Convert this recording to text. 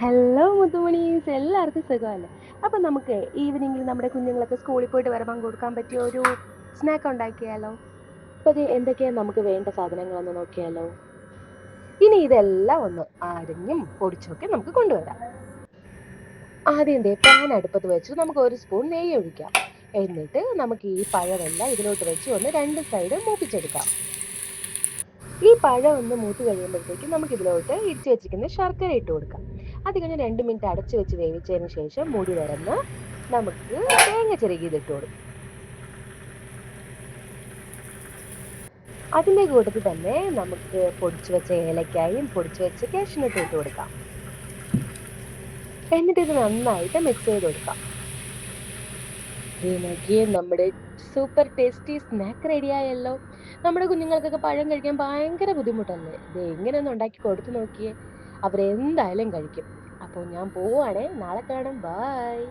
Hello മുത്തുമണീസ് എല്ലാവർക്കും സുഖമല്ലേ? അപ്പൊ നമുക്ക് ഈവനിങ്ങിൽ നമ്മുടെ കുഞ്ഞുങ്ങളൊക്കെ സ്കൂളിൽ പോയിട്ട് വരുമ്പം കൊടുക്കാൻ പറ്റിയ ഒരു സ്നാക്ക് ഉണ്ടാക്കിയാലോ? അപ്പൊ അത് എന്തൊക്കെയാ നമുക്ക് വേണ്ട സാധനങ്ങളെന്ന് നോക്കിയാലോ? ഇനി ഇതെല്ലാം ഒന്ന് അരിഞ്ഞും പൊടിച്ചൊക്കെ നമുക്ക് കൊണ്ടുവരാം. ആദ്യം പാൻ അടുപ്പത്ത് വെച്ച് നമുക്ക് ഒരു സ്പൂൺ നെയ്യ് ഒഴിക്കാം. എന്നിട്ട് നമുക്ക് ഈ പഴമെല്ലാം ഇതിലോട്ട് വെച്ച് ഒന്ന് രണ്ട് സൈഡ് മൂപ്പിച്ചെടുക്കാം. ഈ പഴം ഒന്ന് മൂത്ത് കഴിയുമ്പോഴത്തേക്കും നമുക്ക് ഇതിലോട്ട് ഇടിച്ചു വെച്ചിരിക്കുന്ന ശർക്കര ഇട്ട് കൊടുക്കാം. അത് കഴിഞ്ഞ് 2 മിനിറ്റ് അടച്ചു വെച്ച് വേവിച്ചതിന് ശേഷം മൂടി തുറന്ന് നമുക്ക് തേങ്ങ ചിരകിയത് ഇട്ട് കൊടുക്കാം. അതിന്റെ കൂട്ടത്തിൽ തന്നെ നമുക്ക് പൊടിച്ചു വെച്ച ഏലക്കായും പൊടിച്ചു വെച്ച കാഷ്നട്ടും ഇട്ട് കൊടുക്കാം. എന്നിട്ട് ഇത് നന്നായിട്ട് മിക്സ് ചെയ്ത് കൊടുക്കാം. നോക്കിയേ, നമ്മുടെ സൂപ്പർ ടേസ്റ്റി സ്നാക്ക് റെഡിയായല്ലോ. നമ്മുടെ കുഞ്ഞുങ്ങൾക്കൊക്കെ പഴം കഴിക്കാൻ ഭയങ്കര ബുദ്ധിമുട്ടല്ലേ? ഇത് എങ്ങനെയൊന്ന് ഉണ്ടാക്കി കൊടുത്തു നോക്കിയേ, അവരെന്തായാലും കഴിക്കും. അപ്പോൾ ഞാൻ പോവാണേ, നാളെ കാണാം. ബായ്.